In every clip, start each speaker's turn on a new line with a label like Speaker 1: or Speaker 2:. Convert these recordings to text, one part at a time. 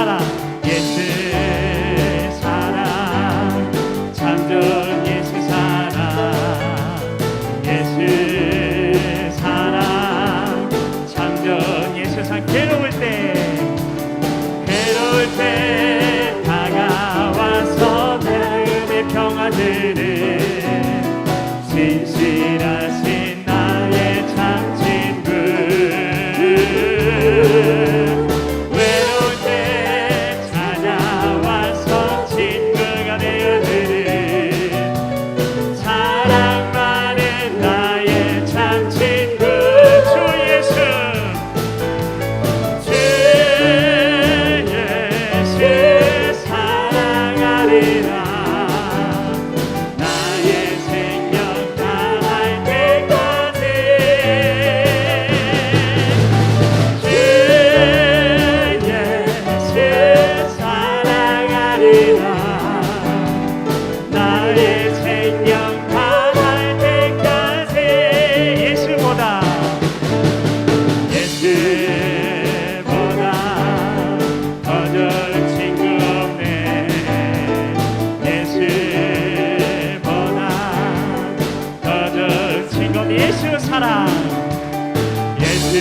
Speaker 1: 사랑 예수 사랑 참전 예수 사랑 예수 사랑 참전 예수 사랑 괴로울 때 다가와서 내 마음의 평안들을 진실하신 나의 참 친구 외로울 때 찾아와서 친구가 되어주는 사랑 많은 나의 참 친구 주 예수 주 예수 사랑하리라 예수 사랑 예수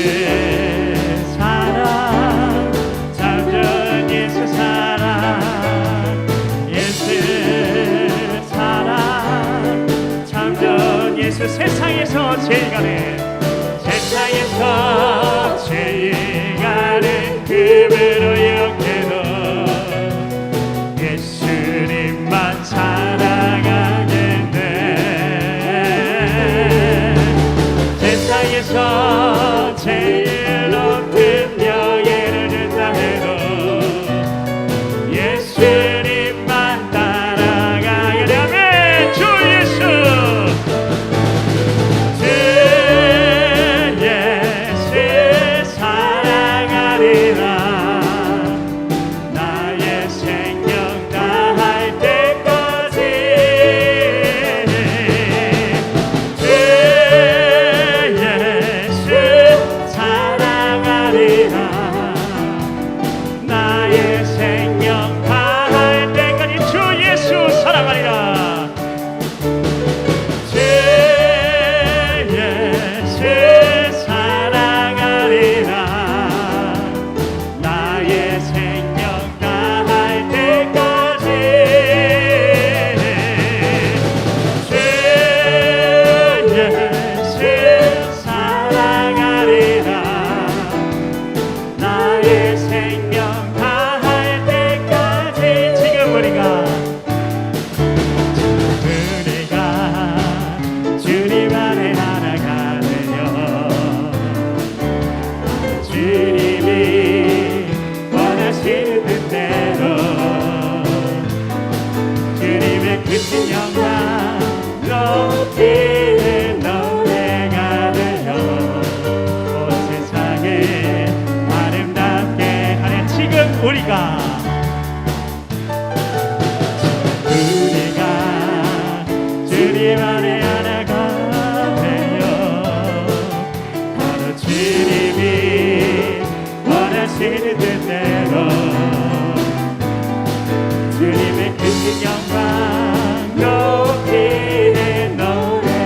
Speaker 1: 사랑 참전 예수 사랑 예수 사랑 참전 예수 세상에서 제일 가는 세상에서 제일 가는 금으로 영계도 예수님만 사랑하겠네 세상에서 제일 높은 명예를 준다 해도 예수님만 따라가려면 주 예수 주 예수 사랑하리라 나의 생명 다할 때까지 나의 생명 다할 때까지 주 예수 사랑하리라 주 예수 사랑하리라 나의 생명 다할 때까지 주 예수 사랑하리라 나의 생명 다할 때까지 지금 우리가 주님 안에 하나가 되려 주님이 원하시는 뜻대로 주님의 크신 영광 높이는 노래가 되려 온 세상에 아름답게 하네 지금 우리가 주님 안에 하나가 되어 바로 주님이 원하시는 뜻대로 주님의 크신 영광 높이는 노래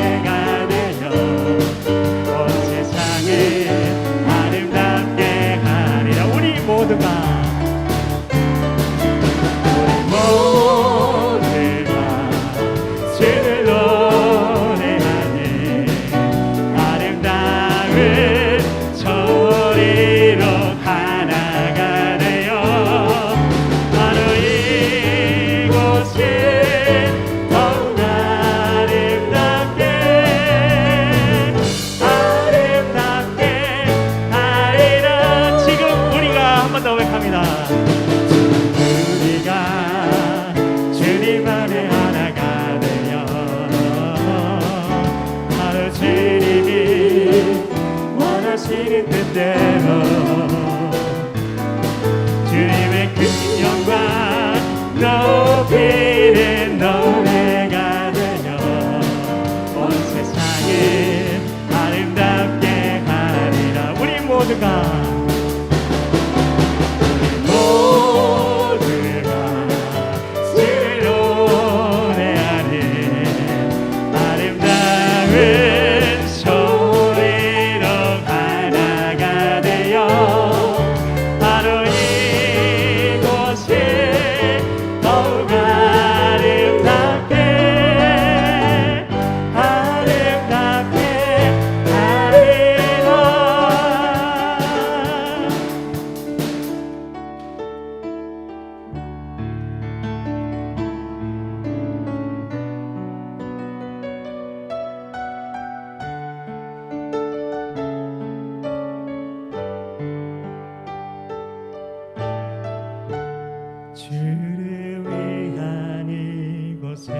Speaker 1: 주를 위한 이곳에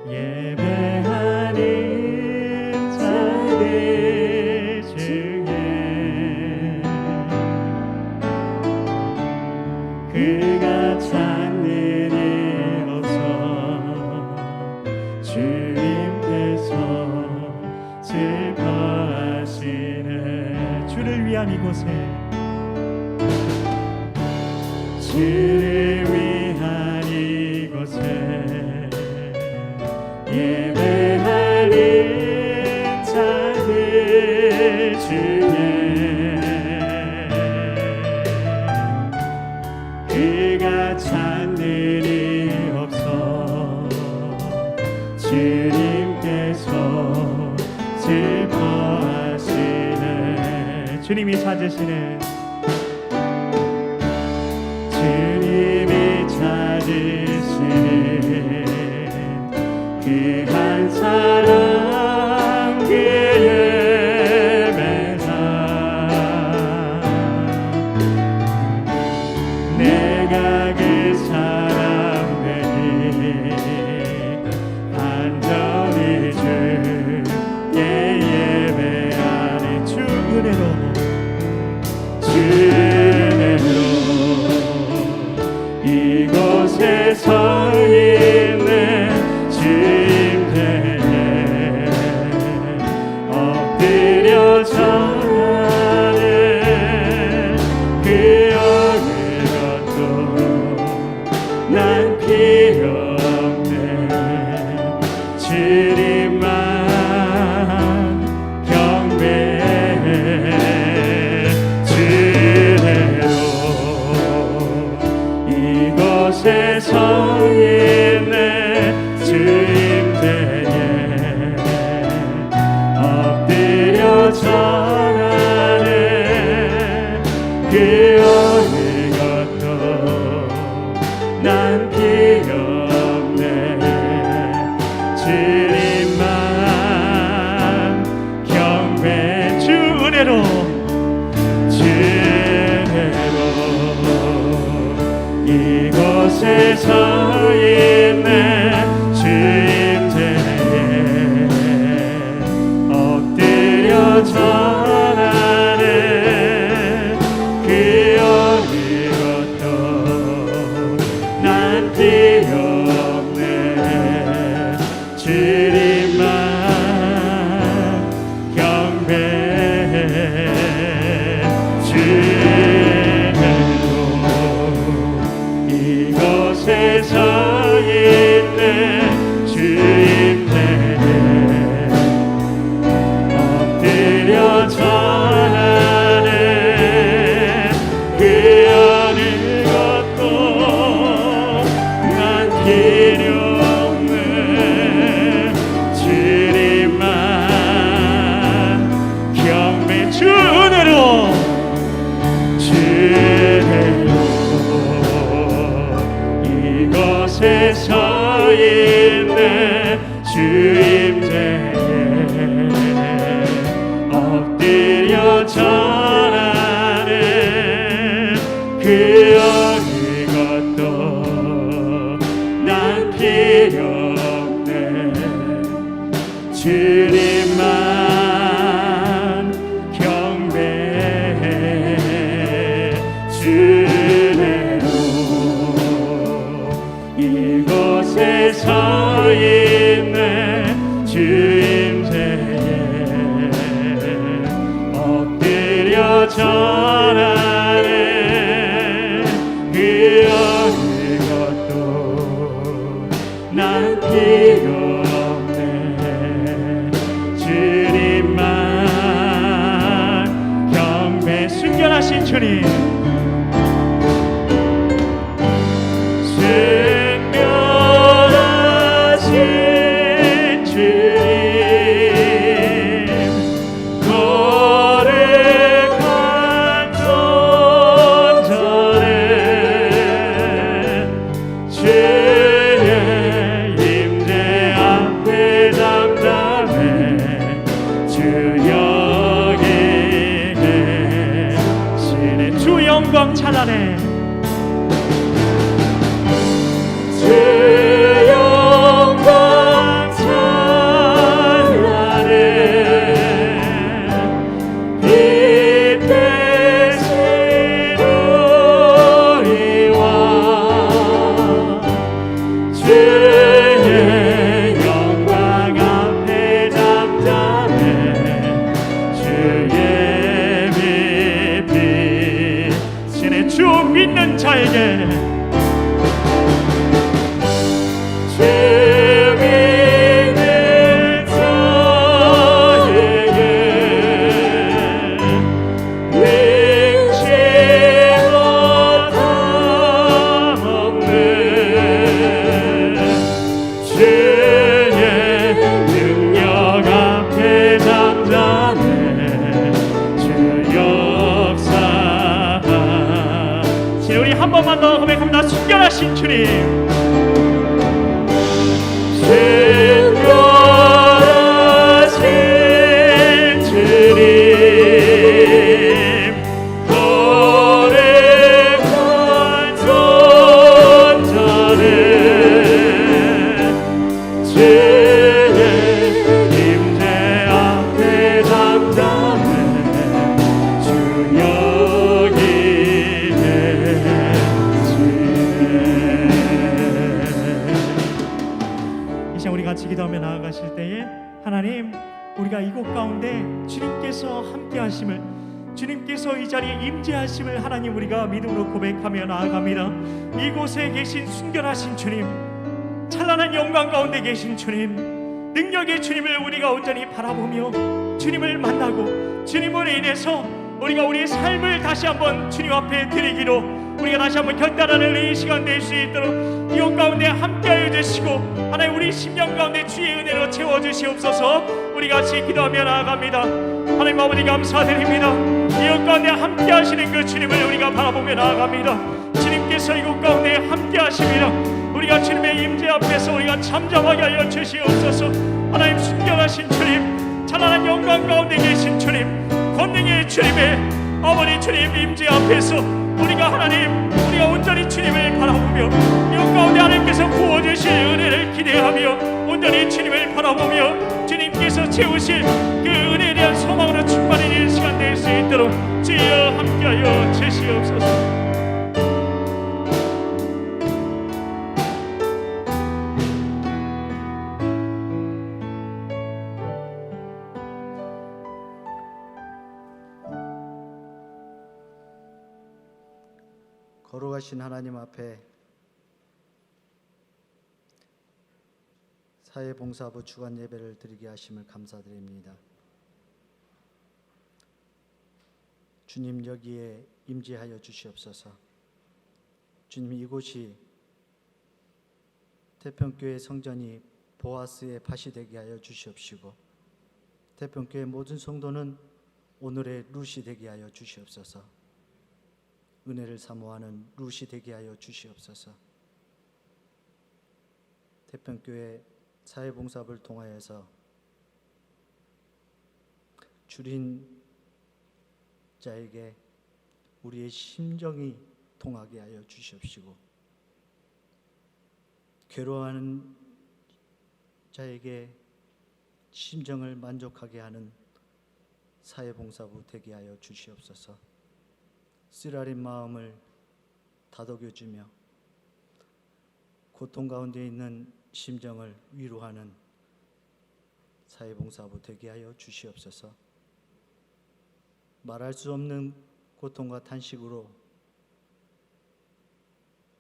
Speaker 1: 예배하는 자들 중에 그가 찾는 일이 없어 주님께서 슬퍼하시네. 주를 위한 이곳에 주를 위한 이곳에 예배하는 자들 중에 그가 찾는 일이 없어 주님께서 슬퍼하시네. 주님이 찾으시네. 주님이 찾으시는 그 한 사람 그 예배가 내가 그 사람 되니 간절히 주께 예배하네. 주 은혜로 이곳에 서 있는 주님께 엎드려 절하는 그 어느 것도 난 필요 없네. 주님만 경배해. 이곳에 서 있는 주님께 엎드려 절하는 그 어느 것도 난 필요 없네. 주님만 경배. 주 은혜로 이곳에 서 있는 주님께 엎드려 절하는 그 어느 것도 난 필요 없네. 주님만 경배해. 이곳에 서 있는 주님께 엎드려 절하는 그 어느 것도 난 필요 없네. 주님만 경배. 주 은혜로 이곳에 서 있는 주님께 엎드려 절하는 그 어느 것도 난 필요 없네. 주님만 경배해. 주님으로 이곳에 서 있는 주님께 엎드려 절하는 그 어느 것도 난 필요 없네. 주님만 경배. 순결하신 주님, 영광 찬란해. 믿는 자에게 한 번만 더 고백합니다. 순결하신 주님, 순결하신 주님, 거룩한 존재는 주의 임재 앞에 잠잠해 주 여기 같이 기도하며 나아가실 때에 하나님, 우리가 이곳 가운데 주님께서 함께 하심을, 주님께서 이 자리에 임재하심을 하나님 우리가 믿음으로 고백하며 나아갑니다. 이곳에 계신 순결하신 주님, 찬란한 영광 가운데 계신 주님, 능력의 주님을 우리가 온전히 바라보며 주님을 만나고 주님으로 인해서 우리가 우리의 삶을 다시 한번 주님 앞에 드리기로 우리가 다시 한번 결단하는 이 시간 될 수 있도록 이곳 가운데 함께하여 주시고 하나님 우리 심령 가운데 주의 은혜로 채워주시옵소서. 우리 같이 기도하며 나아갑니다. 하나님 아버지 감사드립니다. 이곳 가운데 함께하시는 그 주님을 우리가 바라보며 나아갑니다. 주님께서 이곳 가운데 함께하십니다. 우리가 주님의 임재 앞에서 우리가 잠잠하게 하여 주시옵소서. 하나님 순결하신 주님, 찬란한 영광 가운데 계신 주님, 권능의 주님의 아버지 주님 임재 앞에서 우리가 하나님, 우리가 온전히 주님을 바라보며 이곳 가운데 하나님께서 부어주실 은혜를 기대하며 온전히 주님을 바라보며 주님께서 채우실 그 은혜에 대한 소망으로 충만해지는 시간 될 수 있도록 주여 함께하여 주시옵소서.
Speaker 2: 거룩하신 하나님 앞에 사회봉사부 주간 예배를 드리게 하심을 감사드립니다. 주님 여기에 임재하여 주시옵소서. 주님 이곳이 태평교회 성전이 보아스의 밭이 되게 하여 주시옵시고 태평교회 모든 성도는 오늘의 룻이 되게 하여 주시옵소서. 은혜를 사모하는 룻이 되게 하여 주시옵소서. 태평교회 사회봉사를 통하여서 줄인 자에게 우리의 심정이 통하게 하여 주시옵시고 괴로워하는 자에게 심정을 만족하게 하는 사회봉사부 되게 하여 주시옵소서. 쓰라린 마음을 다독여주며 고통 가운데 있는 심정을 위로하는 사회봉사부 되게 하여 주시옵소서. 말할 수 없는 고통과 탄식으로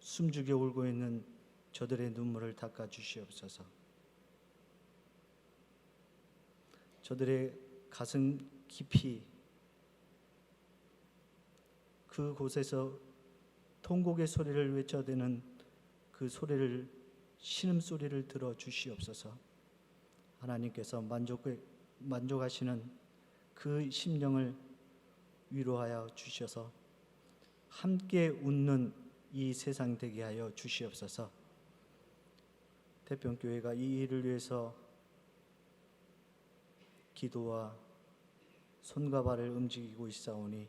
Speaker 2: 숨죽여 울고 있는 저들의 눈물을 닦아 주시옵소서. 저들의 가슴 깊이 그곳에서 통곡의 소리를 외쳐대는 그 소리를, 신음소리를 들어 주시옵소서. 하나님께서 만족하시는 그 심령을 위로하여 주셔서 함께 웃는 이 세상 되게 하여 주시옵소서. 태평교회가 이 일을 위해서 기도와 손과 발을 움직이고 있사오니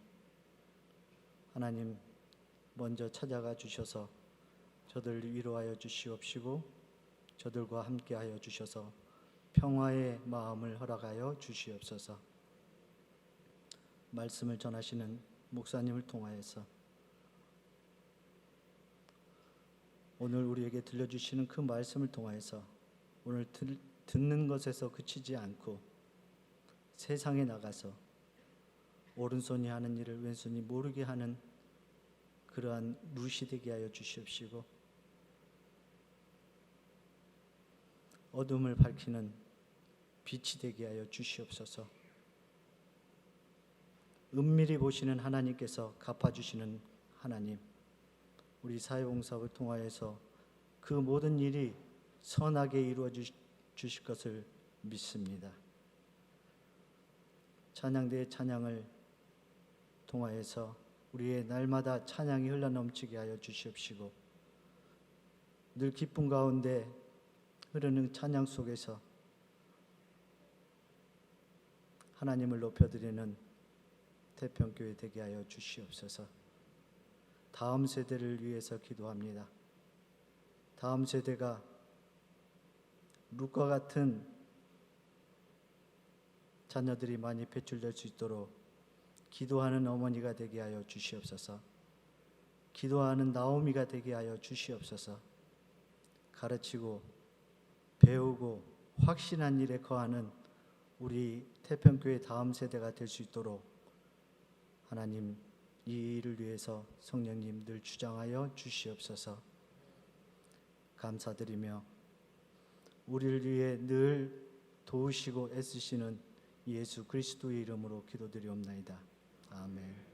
Speaker 2: 하나님 먼저 찾아가 주셔서 저들을 위로하여 주시옵시고 저들과 함께하여 주셔서 평화의 마음을 허락하여 주시옵소서. 말씀을 전하시는 목사님을 통하여서 오늘 우리에게 들려주시는 그 말씀을 통하여서 오늘 듣는 것에서 그치지 않고 세상에 나가서 오른손이 하는 일을 왼손이 모르게 하는 그러한 룻이 되게 하여 주시옵시고 어둠을 밝히는 빛이 되게 하여 주시옵소서. 은밀히 보시는 하나님께서 갚아주시는 하나님, 우리 사회봉사를 통하여서 그 모든 일이 선하게 이루어 주실 것을 믿습니다. 찬양대의 찬양을 통하여서 우리의 날마다 찬양이 흘러넘치게 하여 주시옵시고 늘 기쁨 가운데 흐르는 찬양 속에서 하나님을 높여드리는 태평교회 되게 하여 주시옵소서. 다음 세대를 위해서 기도합니다. 다음 세대가 룻과 같은 자녀들이 많이 배출될 수 있도록 기도하는 어머니가 되게 하여 주시옵소서. 기도하는 나오미가 되게 하여 주시옵소서. 가르치고 배우고 확신한 일에 거하는 우리 태평교회 다음 세대가 될 수 있도록 하나님 이 일을 위해서 성령님 늘 주장하여 주시옵소서. 감사드리며 우리를 위해 늘 도우시고 애쓰시는 예수 그리스도의 이름으로 기도드리옵나이다. 아멘.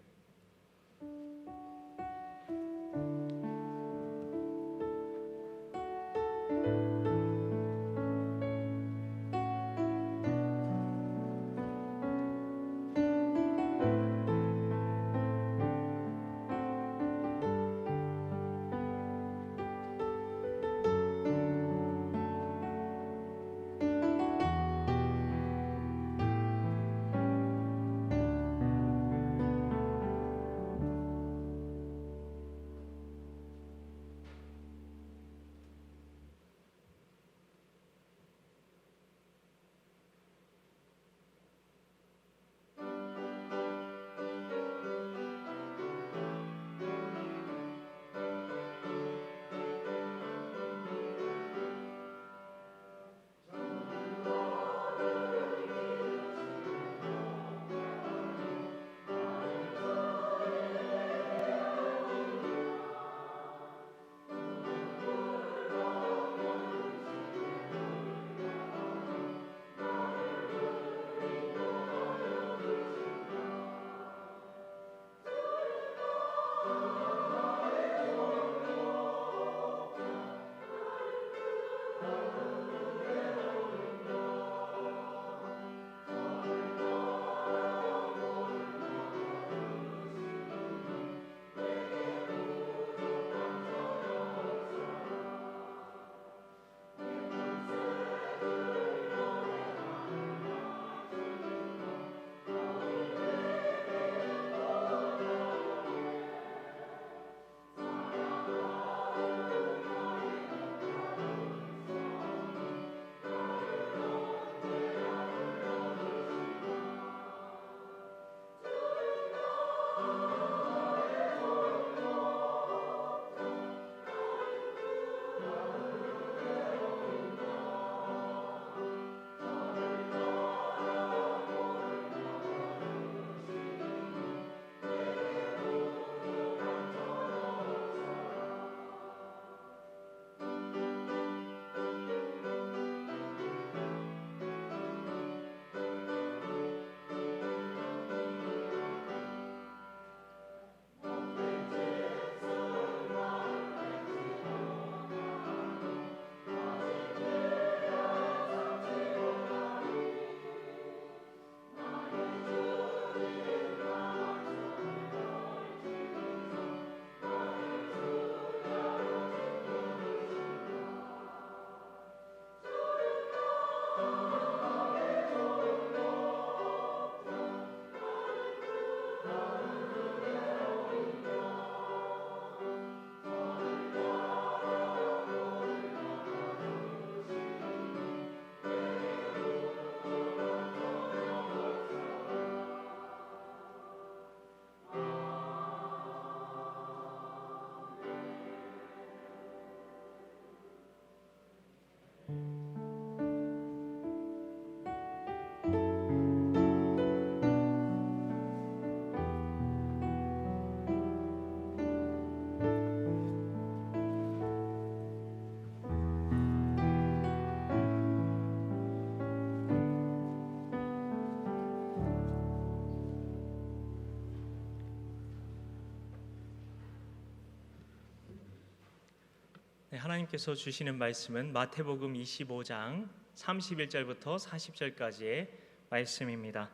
Speaker 3: 네, 하나님께서 주시는 말씀은 마태복음 25장 31절부터 40절까지의 말씀입니다.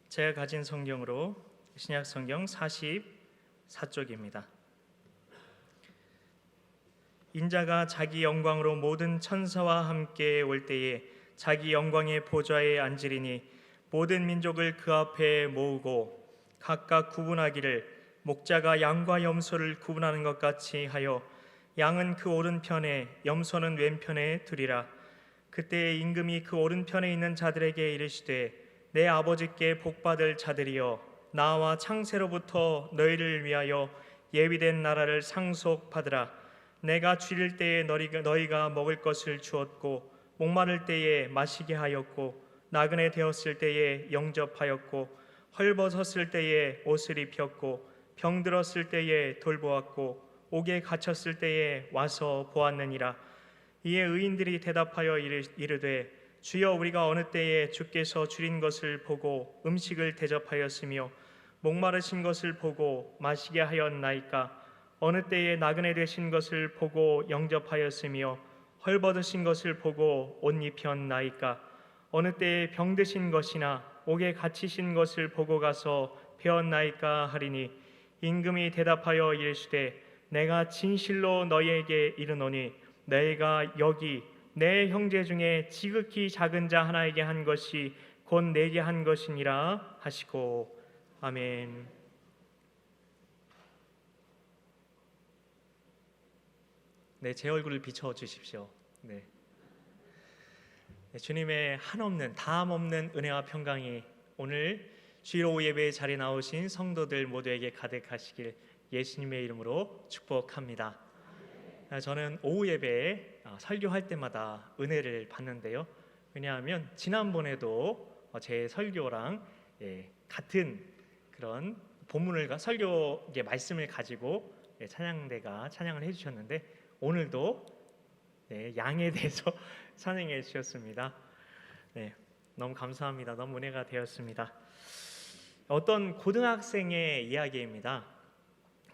Speaker 3: 제가 가진 성경으로 신약 성경 44쪽입니다. 인자가 자기 영광으로 모든 천사와 함께 올 때에 자기 영광의 보좌에 앉으리니 모든 민족을 그 앞에 모으고 각각 구분하기를 목자가 양과 염소를 구분하는 것 같이 하여 양은 그 오른편에 염소는 왼편에 두리라. 그때 임금이 그 오른편에 있는 자들에게 이르시되 내 아버지께 복받을 자들이여 나와 창세로부터 너희를 위하여 예비된 나라를 상속받으라. 내가 줄일 때에 너희가 먹을 것을 주었고 목마를 때에 마시게 하였고 나그네 되었을 때에 영접하였고 헐벗었을 때에 옷을 입혔고 병들었을 때에 돌보았고 옥에 갇혔을 때에 와서 보았느니라. 이에 의인들이 대답하여 이르되 주여 우리가 어느 때에 주께서 줄인 것을 보고 음식을 대접하였으며 목마르신 것을 보고 마시게 하였나이까? 어느 때에 나그네 되신 것을 보고 영접하였으며 헐벗으신 것을 보고 옷 입혔나이까? 어느 때에 병드신 것이나 옥에 갇히신 것을 보고 가서 배웠나이까 하리니 임금이 대답하여 이르시되 내가 진실로 너희에게 이르노니 너희가 여기 내 형제 중에 지극히 작은 자 하나에게 한 것이 곧 내게 한 것이니라 하시고 아멘. 네, 제 얼굴을 비춰 주십시오. 네, 주님의 한없는 다함 없는 은혜와 평강이 오늘 주일 오후 예배의 자리에 나오신 성도들 모두에게 가득하시길 예수님의 이름으로 축복합니다. 저는 오후 예배에 설교할 때마다 은혜를 받는데요. 왜냐하면 지난번에도 제 설교랑 같은 그런 본문을 설교의 말씀을 가지고 찬양대가 찬양을 해주셨는데 오늘도 양에 대해서 찬양해 주셨습니다. 네, 너무 감사합니다. 너무 은혜가 되었습니다. 어떤 고등학생의 이야기입니다.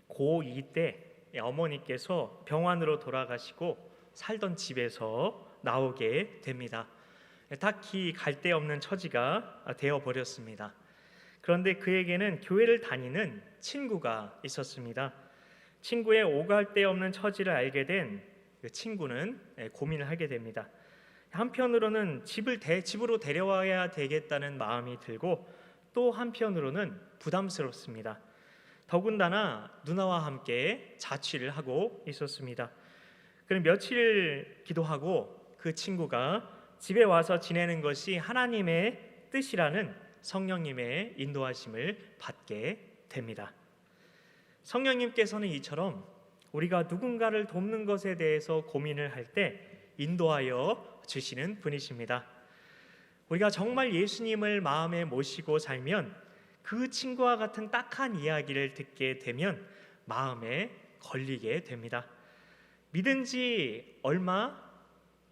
Speaker 3: 고2 때 어머니께서 병환으로 돌아가시고 살던 집에서 나오게 됩니다. 딱히 갈 데 없는 처지가 되어버렸습니다. 그런데 그에게는 교회를 다니는 친구가 있었습니다. 친구의 오갈 데 없는 처지를 알게 된 그 친구는 고민을 하게 됩니다. 한편으로는 집으로 데려와야 되겠다는 마음이 들고 또 한편으로는 부담스럽습니다. 더군다나 누나와 함께 자취를 하고 있었습니다. 그럼 며칠 기도하고 그 친구가 집에 와서 지내는 것이 하나님의 뜻이라는 성령님의 인도하심을 받게 됩니다. 성령님께서는 이처럼 우리가 누군가를 돕는 것에 대해서 고민을 할 때 인도하여 주시는 분이십니다. 우리가 정말 예수님을 마음에 모시고 살면 그 친구와 같은 딱한 이야기를 듣게 되면 마음에 걸리게 됩니다. 믿은 지 얼마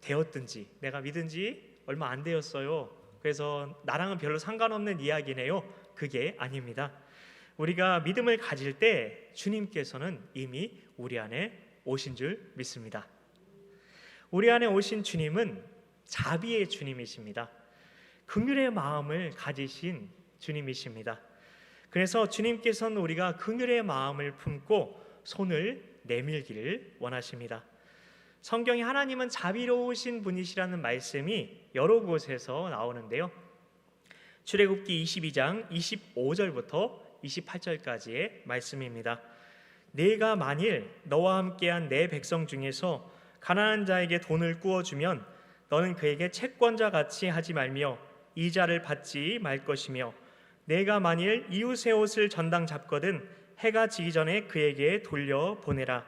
Speaker 3: 되었든지 내가 믿은 지 얼마 안 되었어요. 그래서 나랑은 별로 상관없는 이야기네요. 그게 아닙니다. 우리가 믿음을 가질 때 주님께서는 이미 우리 안에 오신 줄 믿습니다. 우리 안에 오신 주님은 자비의 주님이십니다. 긍휼의 마음을 가지신 주님이십니다. 그래서 주님께서는 우리가 긍휼의 마음을 품고 손을 내밀기를 원하십니다. 성경에 하나님은 자비로우신 분이시라는 말씀이 여러 곳에서 나오는데요. 출애굽기 22장 25절부터 28절까지의 말씀입니다. 네가 만일 너와 함께한 내 백성 중에서 가난한 자에게 돈을 꾸어주면 너는 그에게 채권자 같이 하지 말며 이자를 받지 말 것이며 내가 만일 이웃의 옷을 전당 잡거든 해가 지기 전에 그에게 돌려보내라.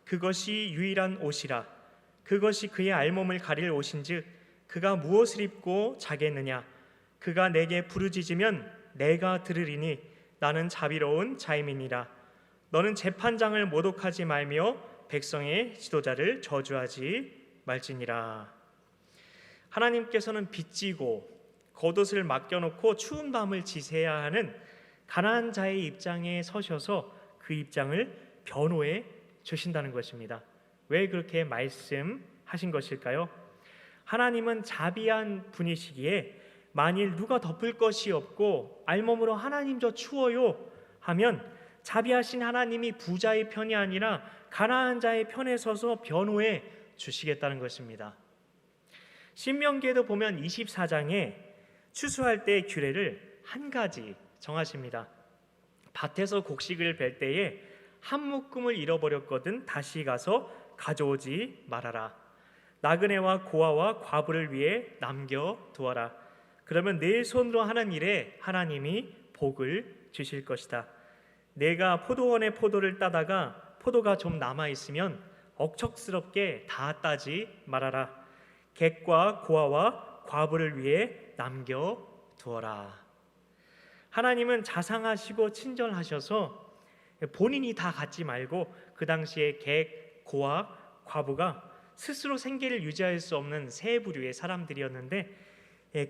Speaker 3: 그것이 유일한 옷이라. 그것이 그의 알몸을 가릴 옷인즉 그가 무엇을 입고 자겠느냐. 그가 내게 부르짖으면 내가 들으리니 나는 자비로운 자임이니라. 너는 재판장을 모독하지 말며 백성의 지도자를 저주하지 말지니라. 하나님께서는 빚지고 겉옷을 맡겨놓고 추운 밤을 지새야 하는 가난한 자의 입장에 서셔서 그 입장을 변호해 주신다는 것입니다. 왜 그렇게 말씀하신 것일까요? 하나님은 자비한 분이시기에 만일 누가 덮을 것이 없고 알몸으로 하나님 저 추워요 하면 자비하신 하나님이 부자의 편이 아니라 가난한 자의 편에 서서 변호해 주시겠다는 것입니다. 신명기에도 보면 24장에 추수할 때의 규례를 한 가지 정하십니다. 밭에서 곡식을 벨 때에 한 묶음을 잃어버렸거든 다시 가서 가져오지 말아라. 나그네와 고아와 과부를 위해 남겨두어라. 그러면 내 손으로 하는 일에 하나님이 복을 주실 것이다. 내가 포도원에 포도를 따다가 포도가 좀 남아있으면 억척스럽게 다 따지 말아라. 객과 고아와 과부를 위해 남겨두어라. 하나님은 자상하시고 친절하셔서 본인이 다 갖지 말고 그 당시에 객, 고아, 과부가 스스로 생계를 유지할 수 없는 세 부류의 사람들이었는데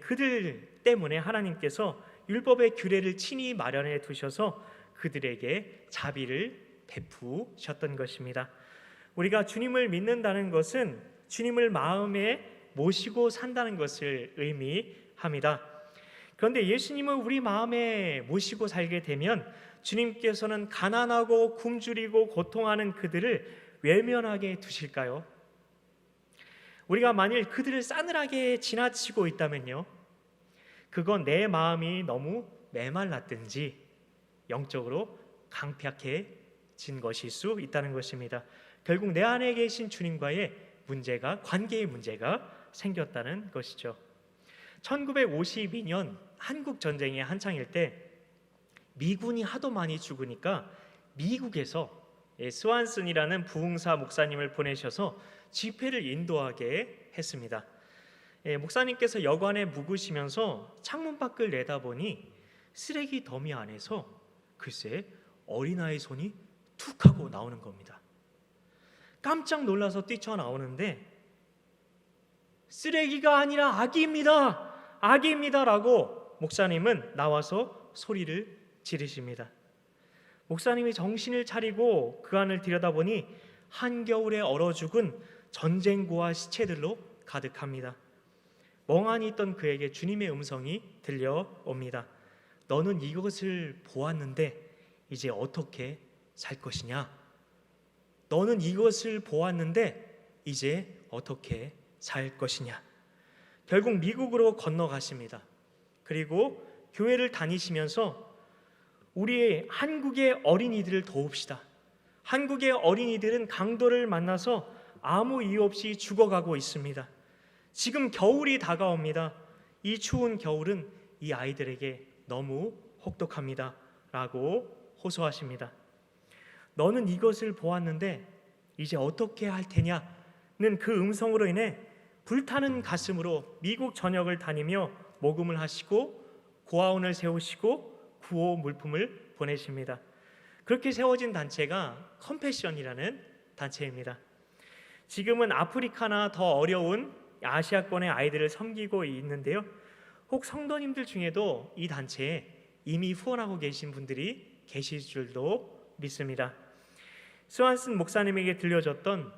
Speaker 3: 그들 때문에 하나님께서 율법의 규례를 친히 마련해 두셔서 그들에게 자비를 베푸셨던 것입니다. 우리가 주님을 믿는다는 것은 주님을 마음에 모시고 산다는 것을 의미합니다. 그런데 예수님을 우리 마음에 모시고 살게 되면 주님께서는 가난하고 굶주리고 고통하는 그들을 외면하게 두실까요? 우리가 만일 그들을 싸늘하게 지나치고 있다면요, 그건 내 마음이 너무 메말랐든지 영적으로 강팍해진 것일 수 있다는 것입니다. 결국 내 안에 계신 주님과의 문제가, 관계의 문제가 생겼다는 것이죠. 1952년 한국 전쟁이 한창일 때 미군이 하도 많이 죽으니까 미국에서 스완슨이라는 부흥사 목사님을 보내셔서 집회를 인도하게 했습니다. 목사님께서 여관에 묵으시면서 창문 밖을 내다보니 쓰레기 더미 안에서 글쎄 어린아이 손이 툭 하고 나오는 겁니다. 깜짝 놀라서 뛰쳐나오는데 쓰레기가 아니라 아기입니다. 아기입니다라고 목사님은 나와서 소리를 지르십니다. 목사님이 정신을 차리고 그 안을 들여다보니 한겨울에 얼어 죽은 전쟁고와 시체들로 가득합니다. 멍하니 있던 그에게 주님의 음성이 들려옵니다. 너는 이것을 보았는데 이제 어떻게 살 것이냐? 너는 이것을 보았는데 이제 어떻게 살 것이냐? 결국 미국으로 건너가십니다. 그리고 교회를 다니시면서 우리의 한국의 어린이들을 도웁시다. 한국의 어린이들은 강도를 만나서 아무 이유 없이 죽어가고 있습니다. 지금 겨울이 다가옵니다. 이 추운 겨울은 이 아이들에게 너무 혹독합니다. 라고 호소하십니다. 너는 이것을 보았는데 이제 어떻게 할 테냐는 그 음성으로 인해 불타는 가슴으로 미국 전역을 다니며 모금을 하시고 고아원을 세우시고 구호 물품을 보내십니다. 그렇게 세워진 단체가 컴패션이라는 단체입니다. 지금은 아프리카나 더 어려운 아시아권의 아이들을 섬기고 있는데요. 혹 성도님들 중에도 이 단체에 이미 후원하고 계신 분들이 계실 줄도 믿습니다. 스완슨 목사님에게 들려줬던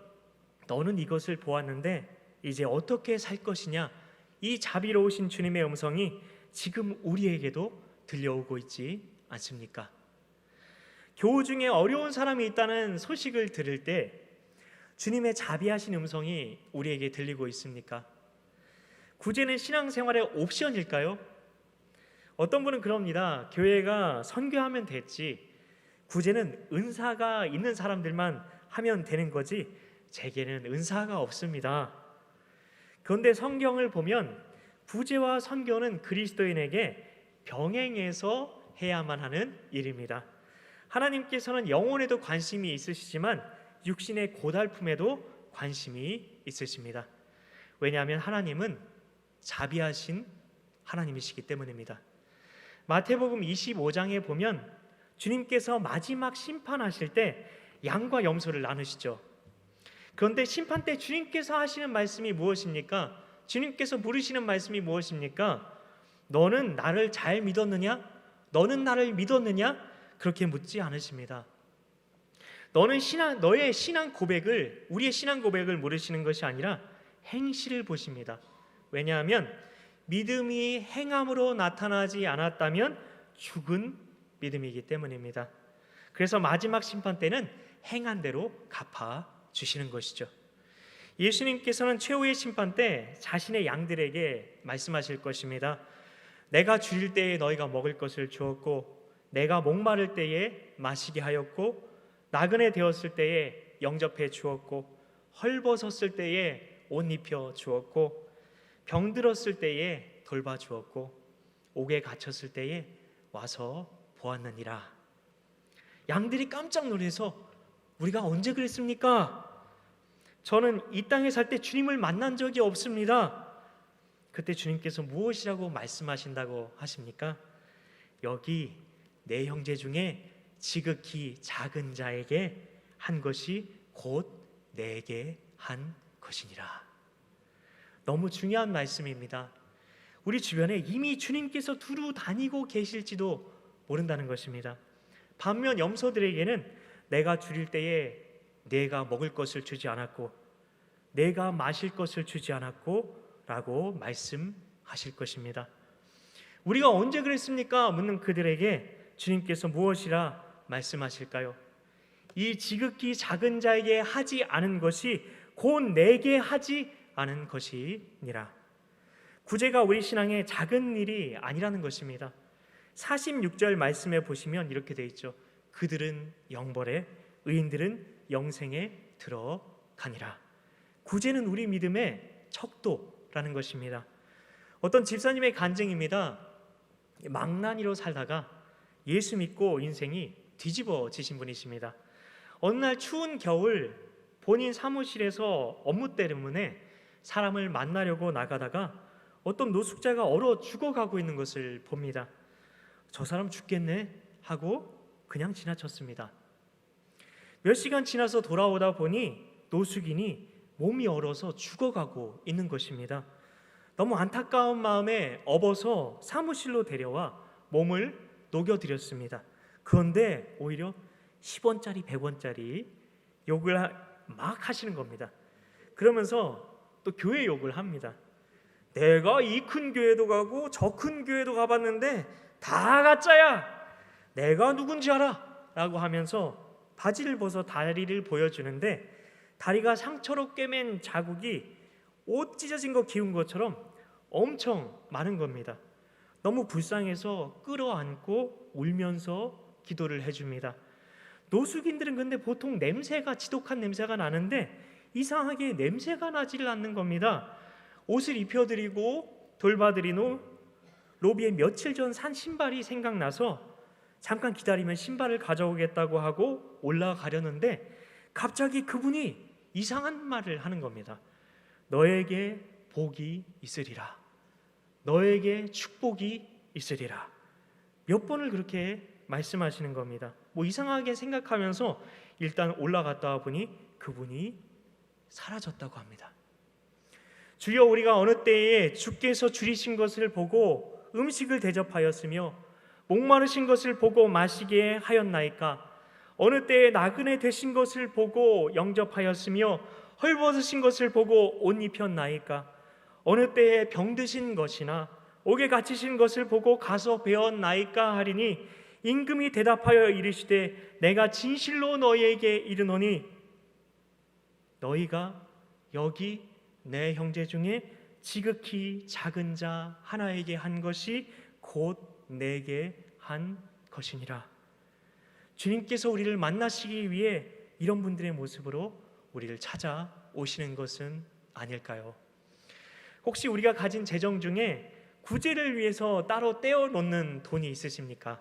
Speaker 3: 너는 이것을 보았는데 이제 어떻게 살 것이냐, 이 자비로우신 주님의 음성이 지금 우리에게도 들려오고 있지 않습니까? 교우 중에 어려운 사람이 있다는 소식을 들을 때 주님의 자비하신 음성이 우리에게 들리고 있습니까? 구제는 신앙생활의 옵션일까요? 어떤 분은 그럽니다. 교회가 선교하면 됐지, 구제는 은사가 있는 사람들만 하면 되는 거지 제게는 은사가 없습니다. 그런데 성경을 보면 구제와 선교는 그리스도인에게 병행해서 해야만 하는 일입니다. 하나님께서는 영혼에도 관심이 있으시지만 육신의 고달픔에도 관심이 있으십니다. 왜냐하면 하나님은 자비하신 하나님이시기 때문입니다. 마태복음 25장에 보면 주님께서 마지막 심판하실 때 양과 염소를 나누시죠. 그런데 심판 때 주님께서 하시는 말씀이 무엇입니까? 주님께서 물으시는 말씀이 무엇입니까? 너는 나를 잘 믿었느냐? 너는 나를 믿었느냐? 그렇게 묻지 않으십니다. 너의 신앙 고백을, 우리의 신앙 고백을 물으시는 것이 아니라 행실을 보십니다. 왜냐하면 믿음이 행함으로 나타나지 않았다면 죽은 믿음이기 때문입니다. 그래서 마지막 심판 때는 행한 대로 갚아 주시는 것이죠. 예수님께서는 최후의 심판 때 자신의 양들에게 말씀하실 것입니다. 내가 줄일 때에 너희가 먹을 것을 주었고, 내가 목마를 때에 마시게 하였고, 나그네 되었을 때에 영접해 주었고, 헐벗었을 때에 옷 입혀 주었고, 병들었을 때에 돌봐 주었고, 옥에 갇혔을 때에 와서 보았느니라. 양들이 깜짝 놀라서 우리가 언제 그랬습니까? 저는 이 땅에 살 때 주님을 만난 적이 없습니다. 그때 주님께서 무엇이라고 말씀하신다고 하십니까? 여기 내 형제 중에 지극히 작은 자에게 한 것이 곧 내게 한 것이니라. 너무 중요한 말씀입니다. 우리 주변에 이미 주님께서 두루 다니고 계실지도 모른다는 것입니다. 반면 염소들에게는 내가 줄일 때에 내가 먹을 것을 주지 않았고, 내가 마실 것을 주지 않았고 라고 말씀하실 것입니다. 우리가 언제 그랬습니까? 묻는 그들에게 주님께서 무엇이라 말씀하실까요? 이 지극히 작은 자에게 하지 않은 것이 곧 내게 하지 않은 것이니라. 구제가 우리 신앙의 작은 일이 아니라는 것입니다. 46절 말씀에 보시면 이렇게 돼 있죠. 그들은 영벌에, 의인들은 영생에 들어가니라. 구제는 우리 믿음의 척도라는 것입니다. 어떤 집사님의 간증입니다. 망나니로 살다가 예수 믿고 인생이 뒤집어지신 분이십니다. 어느 날 추운 겨울 본인 사무실에서 업무 때문에 사람을 만나려고 나가다가 어떤 노숙자가 얼어 죽어가고 있는 것을 봅니다. 저 사람 죽겠네 하고 그냥 지나쳤습니다. 몇 시간 지나서 돌아오다 보니 노숙인이 몸이 얼어서 죽어가고 있는 것입니다. 너무 안타까운 마음에 업어서 사무실로 데려와 몸을 녹여드렸습니다. 그런데 오히려 10원짜리 100원짜리 욕을 막 하시는 겁니다. 그러면서 또 교회 욕을 합니다. 내가 이 큰 교회도 가고 저 큰 교회도 가봤는데 다 가짜야. 내가 누군지 알아 라고 하면서 바지를 벗어 다리를 보여주는데 다리가 상처로 꿰맨 자국이 옷 찢어진 거 기운 것처럼 엄청 많은 겁니다. 너무 불쌍해서 끌어안고 울면서 기도를 해줍니다. 노숙인들은 근데 보통 냄새가 지독한 냄새가 나는데 이상하게 냄새가 나질 않는 겁니다. 옷을 입혀드리고 돌봐드린 후 로비에 며칠 전 산 신발이 생각나서 잠깐 기다리면 신발을 가져오겠다고 하고 올라가려는데 갑자기 그분이 이상한 말을 하는 겁니다. 너에게 복이 있으리라. 너에게 축복이 있으리라. 몇 번을 그렇게 말씀하시는 겁니다. 뭐 이상하게 생각하면서 일단 올라갔다 보니 그분이 사라졌다고 합니다. 주여, 우리가 어느 때에 주께서 줄이신 것을 보고 음식을 대접하였으며 목마르신 것을 보고 마시게 하였나이까? 어느 때에 나그네 되신 것을 보고 영접하였으며 헐벗으신 것을 보고 옷 입혔나이까? 어느 때에 병드신 것이나 옥에 갇히신 것을 보고 가서 배웠나이까 하리니 임금이 대답하여 이르시되 내가 진실로 너희에게 이르노니 너희가 여기 내 형제 중에 지극히 작은 자 하나에게 한 것이 곧 내게 한 것이니라. 주님께서 우리를 만나시기 위해 이런 분들의 모습으로 우리를 찾아오시는 것은 아닐까요? 혹시 우리가 가진 재정 중에 구제를 위해서 따로 떼어 놓는 돈이 있으십니까?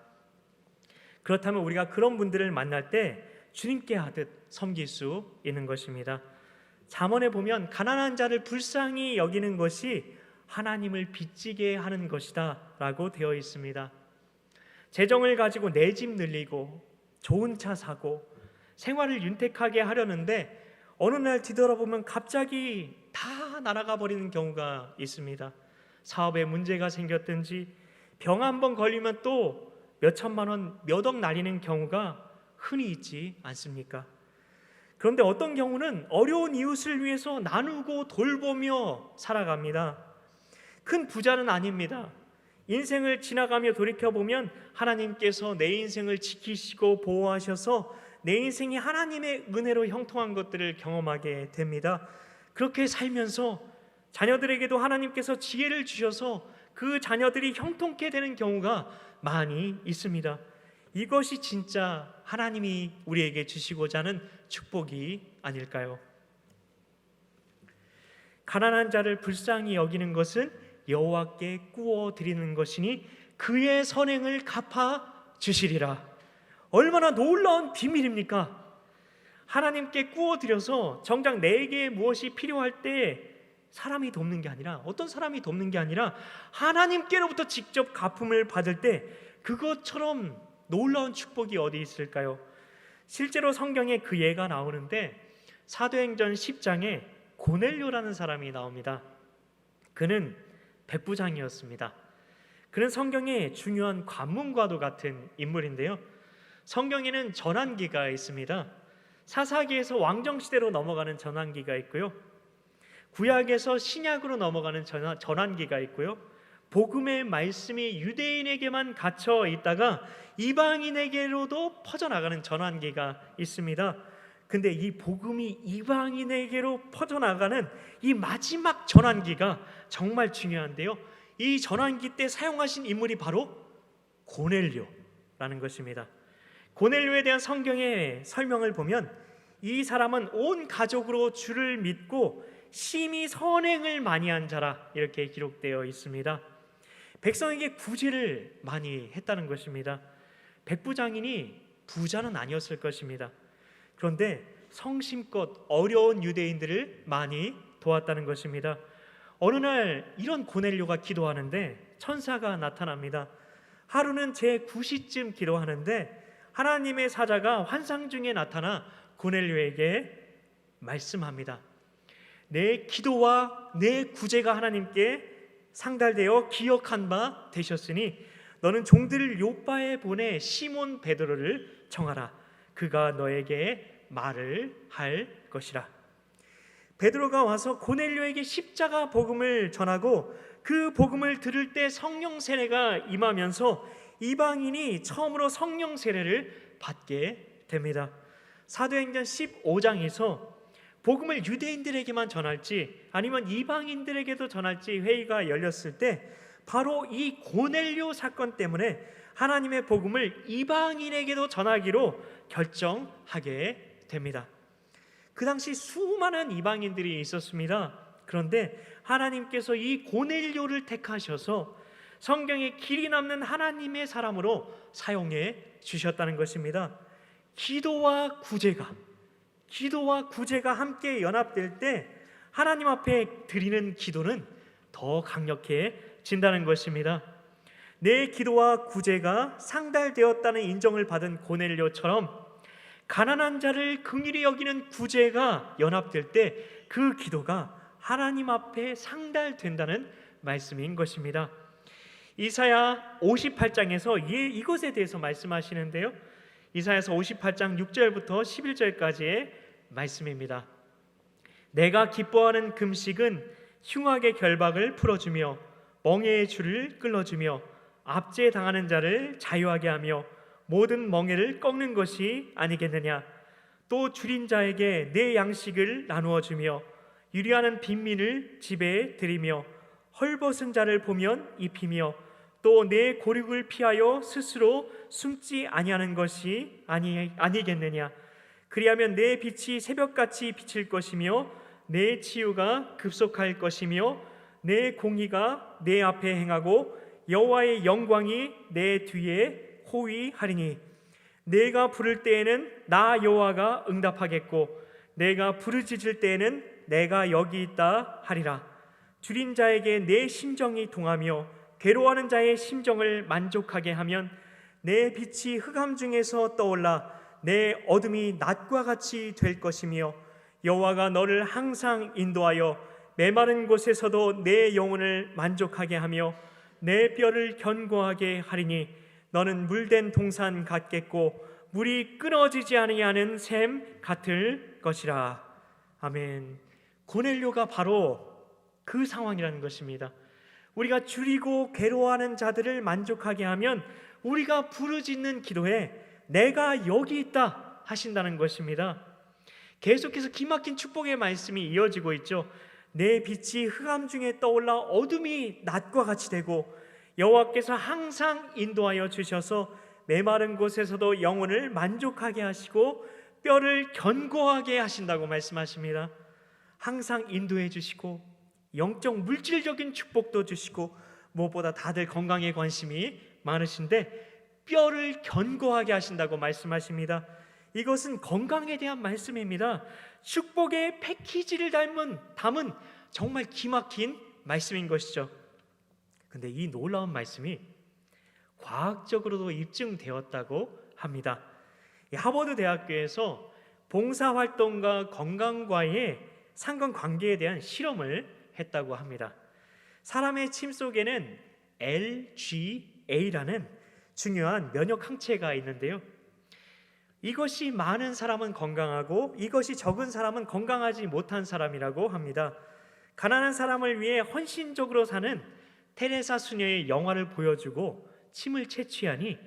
Speaker 3: 그렇다면 우리가 그런 분들을 만날 때 주님께 하듯 섬길 수 있는 것입니다. 잠언에 보면 가난한 자를 불쌍히 여기는 것이 하나님을 빚지게 하는 것이다 라고 되어 있습니다. 재정을 가지고 내 집 늘리고 좋은 차 사고 생활을 윤택하게 하려는데 어느 날 뒤돌아보면 갑자기 다 날아가 버리는 경우가 있습니다. 사업에 문제가 생겼든지 병 한 번 걸리면 또 몇 천만 원, 몇 억 날리는 경우가 흔히 있지 않습니까? 그런데 어떤 경우는 어려운 이웃을 위해서 나누고 돌보며 살아갑니다. 큰 부자는 아닙니다. 인생을 지나가며 돌이켜보면 하나님께서 내 인생을 지키시고 보호하셔서 내 인생이 하나님의 은혜로 형통한 것들을 경험하게 됩니다. 그렇게 살면서 자녀들에게도 하나님께서 지혜를 주셔서 그 자녀들이 형통케 되는 경우가 많이 있습니다. 이것이 진짜 하나님이 우리에게 주시고자 하는 축복이 아닐까요? 가난한 자를 불쌍히 여기는 것은 여호와께 꾸어 드리는 것이니 그의 선행을 갚아 주시리라. 얼마나 놀라운 비밀입니까? 하나님께 꾸어 드려서 정작 내게 무엇이 필요할 때 사람이 돕는 게 아니라, 어떤 사람이 돕는 게 아니라 하나님께로부터 직접 갚음을 받을 때 그것처럼 놀라운 축복이 어디 있을까요? 실제로 성경에 그 예가 나오는데 사도행전 10장에 고넬료라는 사람이 나옵니다. 그는 백부장이었습니다. 그는 성경의 중요한 관문과도 같은 인물인데요. 성경에는 전환기가 있습니다. 사사기에서 왕정시대로 넘어가는 전환기가 있고요. 구약에서 신약으로 넘어가는 전환기가 있고요. 복음의 말씀이 유대인에게만 갇혀 있다가 이방인에게로도 퍼져나가는 전환기가 있습니다. 근데 이 복음이 이방인에게로 퍼져나가는 이 마지막 전환기가 정말 중요한데요. 이 전환기 때 사용하신 인물이 바로 고넬료라는 것입니다. 고넬료에 대한 성경의 설명을 보면 이 사람은 온 가족으로 주를 믿고 심히 선행을 많이 한 자라 이렇게 기록되어 있습니다. 백성에게 구제를 많이 했다는 것입니다. 백부장이니 부자는 아니었을 것입니다. 그런데 성심껏 어려운 유대인들을 많이 도왔다는 것입니다. 어느 날 이런 고넬료가 기도하는데 천사가 나타납니다. 하루는 제9시쯤 기도하는데 하나님의 사자가 환상 중에 나타나 고넬료에게 말씀합니다. 내 기도와 내 구제가 하나님께 상달되어 기억한 바 되셨으니 너는 종들을 요바에 보내 시몬 베드로를 청하라. 그가 너에게 말을 할 것이라. 베드로가 와서 고넬료에게 십자가 복음을 전하고 그 복음을 들을 때 성령 세례가 임하면서 이방인이 처음으로 성령 세례를 받게 됩니다. 사도행전 15장에서 복음을 유대인들에게만 전할지 아니면 이방인들에게도 전할지 회의가 열렸을 때 바로 이 고넬료 사건 때문에 하나님의 복음을 이방인에게도 전하기로 결정하게 됩니다. 그 당시 수많은 이방인들이 있었습니다. 그런데 하나님께서 이 고넬료를 택하셔서 성경에 길이 남는 하나님의 사람으로 사용해 주셨다는 것입니다. 기도와 구제가 함께 연합될 때 하나님 앞에 드리는 기도는 더 강력해진다는 것입니다. 내 기도와 구제가 상달되었다는 인정을 받은 고넬료처럼 가난한 자를 긍휼히 여기는 구제가 연합될 때 그 기도가 하나님 앞에 상달된다는 말씀인 것입니다. 이사야 58장에서 이것에 대해서 말씀하시는데요. 이사야서 58장 6절부터 11절까지의 말씀입니다. 내가 기뻐하는 금식은 흉악의 결박을 풀어주며 멍에의 줄을 끌어주며 압제당하는 자를 자유하게 하며 모든 멍에를 꺾는 것이 아니겠느냐. 또 줄인 자에게 내 양식을 나누어 주며 유리하는 빈민을 집에 들이며 헐벗은 자를 보면 입히며 또 내 고륙을 피하여 스스로 숨지 아니하는 것이 아니겠느냐. 그리하면 내 빛이 새벽같이 비칠 것이며 내 치유가 급속할 것이며 내 공의가 내 앞에 행하고 여호와의 영광이 내 뒤에 호위하리니 내가 부를 때에는 나 여호와가 응답하겠고 내가 부르짖을 때에는 내가 여기 있다 하리라. 줄인 자에게 내 심정이 동하며 괴로워하는 자의 심정을 만족하게 하면 내 빛이 흑암 중에서 떠올라 내 어둠이 낮과 같이 될 것이며 여호와가 너를 항상 인도하여 메마른 곳에서도 내 영혼을 만족하게 하며 내 뼈를 견고하게 하리니 너는 물된 동산 같겠고
Speaker 1: 물이 끊어지지 아니하는 샘 같을 것이라. 아멘. 고넬료가 바로 그 상황이라는 것입니다. 우리가 줄이고 괴로워하는 자들을 만족하게 하면 우리가 부르짖는 기도에 내가 여기 있다 하신다는 것입니다. 계속해서 기막힌 축복의 말씀이 이어지고 있죠. 내 빛이 흑암 중에 떠올라 어둠이 낮과 같이 되고 여호와께서 항상 인도하여 주셔서 메마른 곳에서도 영혼을 만족하게 하시고 뼈를 견고하게 하신다고 말씀하십니다. 항상 인도해 주시고 영적 물질적인 축복도 주시고 무엇보다 다들 건강에 관심이 많으신데 뼈를 견고하게 하신다고 말씀하십니다. 이것은 건강에 대한 말씀입니다. 축복의 패키지를 담은 정말 기막힌 말씀인 것이죠. 근데 이 놀라운 말씀이 과학적으로도 입증되었다고 합니다. 하버드 대학교에서 봉사활동과 건강과의 상관관계에 대한 실험을 했다고 합니다. 사람의 침 속에는 LGA라는 중요한 면역 항체가 있는데요. 이것이 많은 사람은 건강하고 이것이 적은 사람은 건강하지 못한 사람이라고 합니다. 가난한 사람을 위해 헌신적으로 사는 테레사 수녀의 영화를 보여주고 침을 채취하니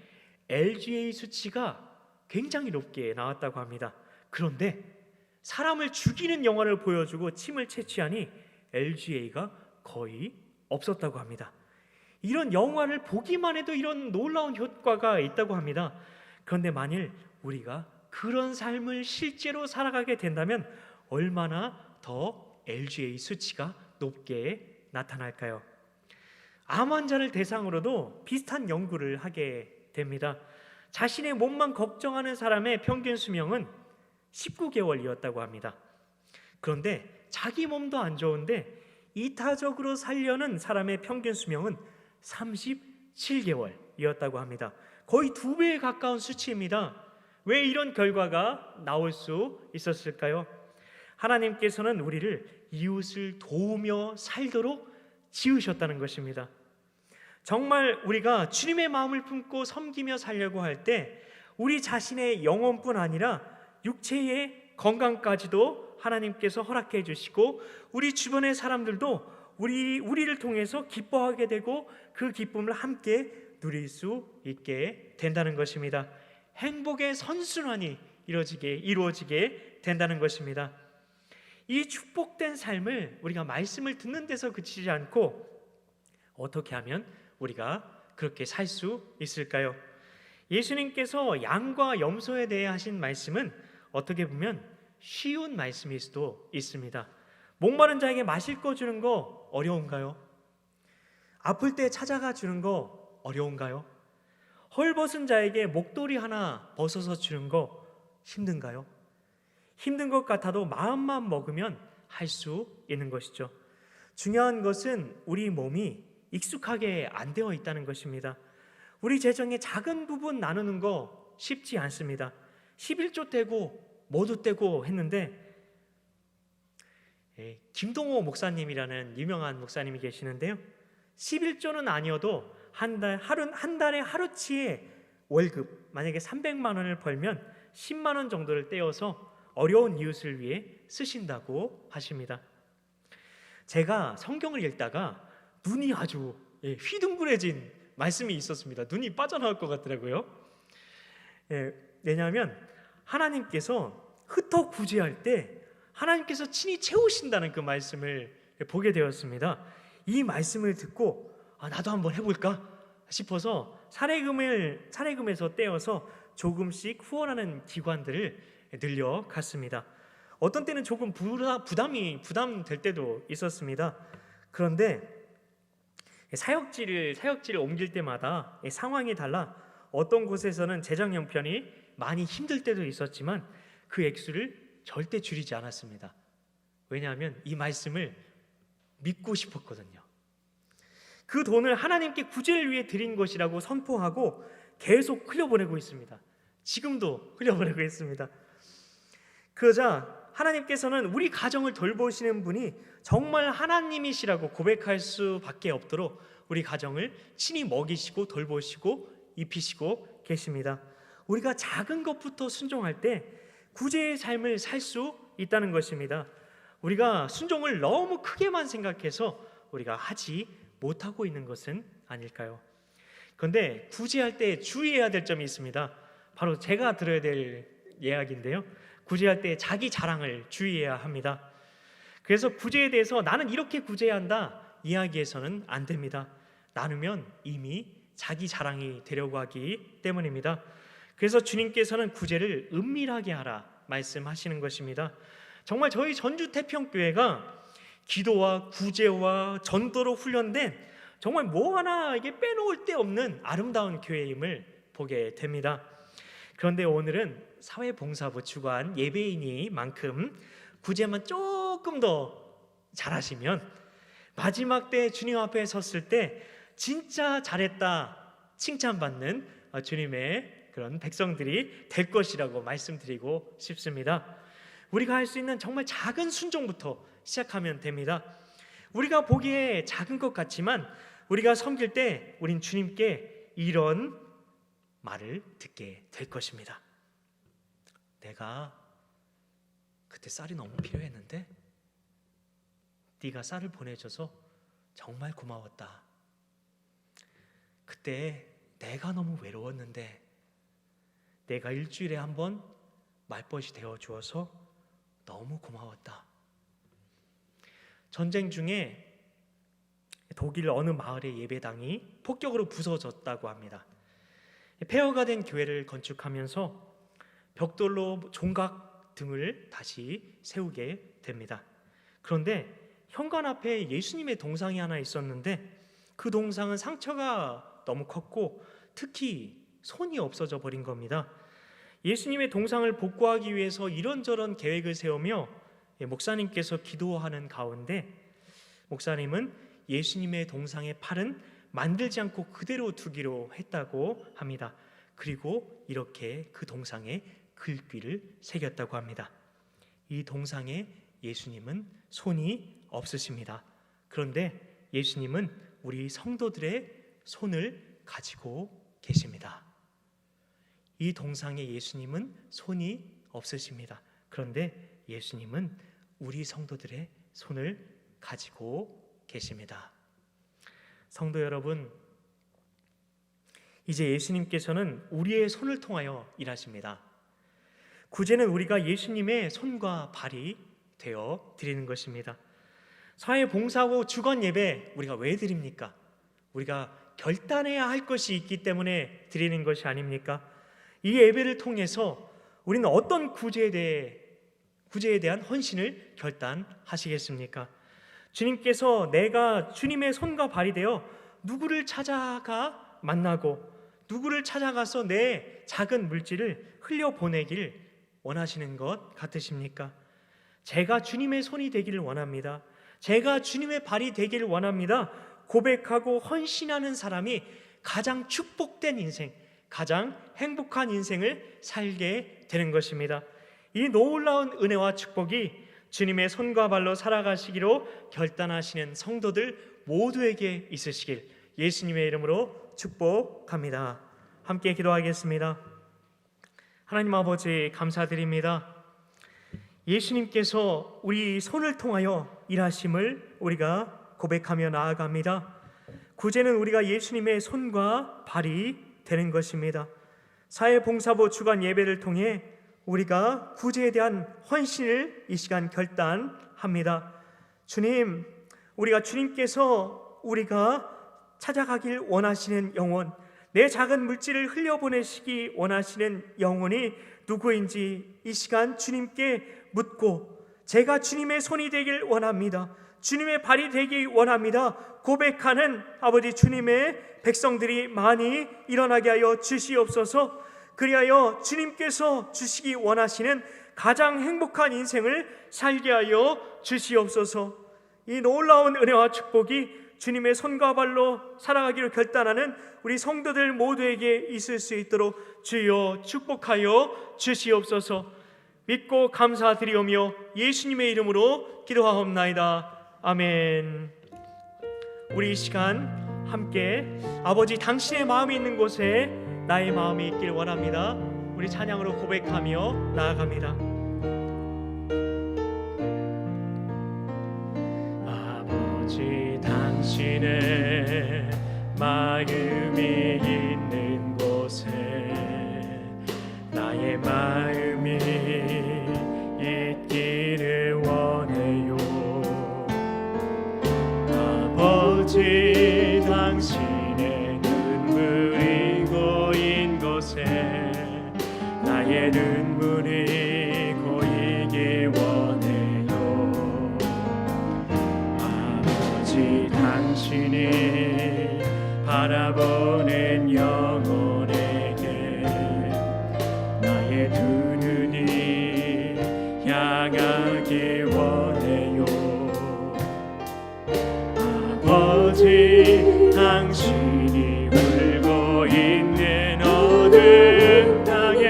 Speaker 1: LGA 수치가 굉장히 높게 나왔다고 합니다. 그런데 사람을 죽이는 영화를 보여주고 침을 채취하니 LGA가 거의 없었다고 합니다. 이런 영화를 보기만 해도 이런 놀라운 효과가 있다고 합니다. 그런데 만일 우리가 그런 삶을 실제로 살아가게 된다면 얼마나 더 LGA 수치가 높게 나타날까요? 암 환자를 대상으로도 비슷한 연구를 하게 됩니다. 자신의 몸만 걱정하는 사람의 평균 수명은 19개월이었다고 합니다. 그런데 자기 몸도 안 좋은데 이타적으로 살려는 사람의 평균 수명은 37개월이었다고 합니다. 거의 2배에 가까운 수치입니다. 왜 이런 결과가 나올 수 있었을까요? 하나님께서는 우리를 이웃을 도우며 살도록 지으셨다는 것입니다. 정말 우리가 주님의 마음을 품고 섬기며 살려고 할 때 우리 자신의 영혼뿐 아니라 육체의 건강까지도 하나님께서 허락해 주시고 우리 주변의 사람들도 우리를 통해서 기뻐하게 되고 그 기쁨을 함께 누릴 수 있게 된다는 것입니다. 행복의 선순환이 이루어지게 된다는 것입니다. 이 축복된 삶을 우리가 말씀을 듣는 데서 그치지 않고 어떻게 하면 우리가 그렇게 살 수 있을까요? 예수님께서 양과 염소에 대해 하신 말씀은 어떻게 보면 쉬운 말씀일 수도 있습니다. 목마른 자에게 마실 거 주는 거 어려운가요? 아플 때 찾아가 주는 거 어려운가요? 헐벗은 자에게 목도리 하나 벗어서 주는 거 힘든가요? 힘든 것 같아도 마음만 먹으면 할 수 있는 것이죠. 중요한 것은 우리 몸이 익숙하게 안 되어 있다는 것입니다. 우리 재정의 작은 부분 나누는 거 쉽지 않습니다. 11조 떼고 모두 떼고 했는데 김동호 목사님이라는 유명한 목사님이 계시는데요. 11조는 아니어도 한 달에 하루치의 월급 만약에 300만 원을 벌면 10만 원 정도를 떼어서 어려운 이웃을 위해 쓰신다고 하십니다. 제가 성경을 읽다가 눈이 아주 휘둥그레진 말씀이 있었습니다. 눈이 빠져나올 것 같더라고요. 왜냐하면 하나님께서 흩어 구제할 때 하나님께서 친히 채우신다는 그 말씀을 보게 되었습니다. 이 말씀을 듣고 나도 한번 해볼까 싶어서 사례금에서 떼어서 조금씩 후원하는 기관들을 늘려갔습니다. 어떤 때는 조금 부담될 때도 있었습니다. 그런데 사역지를 옮길 때마다 상황이 달라 어떤 곳에서는 재정 형편이 많이 힘들 때도 있었지만 그 액수를 절대 줄이지 않았습니다. 왜냐하면 이 말씀을 믿고 싶었거든요. 그 돈을 하나님께 구제를 위해 드린 것이라고 선포하고 계속 흘려보내고 있습니다. 지금도 흘려보내고 있습니다. 그러자 하나님께서는 우리 가정을 돌보시는 분이 정말 하나님이시라고 고백할 수밖에 없도록 우리 가정을 친히 먹이시고 돌보시고 입히시고 계십니다.
Speaker 3: 우리가 작은 것부터 순종할 때 구제의 삶을 살 수 있다는 것입니다. 우리가 순종을 너무 크게만 생각해서 우리가 하지 못하고 있는 것은 아닐까요? 그런데 구제할 때 주의해야 될 점이 있습니다. 바로 제가 들어야 될 이야기인데요. 구제할 때 자기 자랑을 주의해야 합니다. 그래서 구제에 대해서 나는 이렇게 구제해야 한다 이야기해서는 안 됩니다. 나누면 이미 자기 자랑이 되려고 하기 때문입니다. 그래서 주님께서는 구제를 은밀하게 하라 말씀하시는 것입니다. 정말 저희 전주 태평교회가 기도와 구제와 전도로 훈련된 정말 뭐 하나 이게 빼놓을 데 없는 아름다운 교회임을 보게 됩니다. 그런데 오늘은 사회봉사부 주관 예배인이만큼 구제만 조금 더 잘하시면 마지막 때 주님 앞에 섰을 때 진짜 잘했다 칭찬받는 주님의 그런 백성들이 될 것이라고 말씀드리고 싶습니다. 우리가 할 수 있는 정말 작은 순종부터 시작하면 됩니다. 우리가 보기에 작은 것 같지만 우리가 섬길 때 우린 주님께 이런 말을 듣게 될 것입니다. 내가 그때 쌀이 너무 필요했는데 네가 쌀을 보내줘서 정말 고마웠다. 그때 내가 너무 외로웠는데 내가 일주일에 한 번 말벗이 되어 주어서 너무 고마웠다. 전쟁 중에 독일 어느 마을의 예배당이 폭격으로 부서졌다고 합니다. 폐허가 된 교회를 건축하면서 벽돌로 종각 등을 다시 세우게 됩니다. 그런데 현관 앞에 예수님의 동상이 하나 있었는데 그 동상은 상처가 너무 컸고 특히 손이 없어져 버린 겁니다. 예수님의 동상을 복구하기 위해서 이런저런 계획을 세우며 목사님께서 기도하는 가운데 목사님은 예수님의 동상의 팔은 만들지 않고 그대로 두기로 했다고 합니다. 그리고 이렇게 그 동상에 글귀를 새겼다고 합니다. 이 동상에 예수님은 손이 없으십니다. 그런데 예수님은 우리 성도들의 손을 가지고 계십니다. 이 동상에 예수님은 손이 없으십니다. 그런데 예수님은 우리 성도들의 손을 가지고 계십니다. 성도 여러분, 이제 예수님께서는 우리의 손을 통하여 일하십니다. 구제는 우리가 예수님의 손과 발이 되어 드리는 것입니다. 사회봉사하고 주간 예배 우리가 왜 드립니까? 우리가 결단해야 할 것이 있기 때문에 드리는 것이 아닙니까? 이 예배를 통해서 우리는 어떤 구제에 대한 헌신을 결단하시겠습니까? 주님께서 내가 주님의 손과 발이 되어 누구를 찾아가 만나고 누구를 찾아가서 내 작은 물질을 흘려보내길 원하시는 것 같으십니까? 제가 주님의 손이 되기를 원합니다. 제가 주님의 발이 되기를 원합니다. 고백하고 헌신하는 사람이 가장 축복된 인생, 가장 행복한 인생을 살게 되는 것입니다. 이 놀라운 은혜와 축복이 주님의 손과 발로 살아가시기로 결단하시는 성도들 모두에게 있으시길 예수님의 이름으로 축복합니다. 함께 기도하겠습니다. 하나님 아버지 감사드립니다. 예수님께서 우리 손을 통하여 일하심을 우리가 고백하며 나아갑니다. 구제는 우리가 예수님의 손과 발이 되는 것입니다. 사회봉사부 주간 예배를 통해 우리가 구제에 대한 헌신을 이 시간 결단합니다. 주님, 우리가 주님께서 우리가 찾아가길 원하시는 영혼, 내 작은 물질을 흘려보내시기 원하시는 영혼이 누구인지 이 시간 주님께 묻고 제가 주님의 손이 되길 원합니다. 주님의 발이 되기 원합니다. 고백하는 아버지 주님의 백성들이 많이 일어나게 하여 주시옵소서. 그리하여 주님께서 주시기 원하시는 가장 행복한 인생을 살게 하여 주시옵소서. 이 놀라운 은혜와 축복이 주님의 손과 발로 살아가기로 결단하는 우리 성도들 모두에게 있을 수 있도록 주여 축복하여 주시옵소서. 믿고 감사드리오며 예수님의 이름으로 기도하옵나이다. 아멘. 우리 이 시간 함께 아버지 당신의 마음이 있는 곳에 나의 마음이 있길 원합니다. 우리 찬양으로 고백하며 나아갑니다. 아버지, 당신의 마음이 있는 곳에 나의 마음이 있기를 원해요. 아버지, 당신의 눈물이 고인 곳에 나의 눈물이 고이길 원해요. 아버지, 당신이 바라보는 영혼에게 나의 두 눈이 향하길 원해요. 아버지, 당신이 울고 있는 어두운 땅에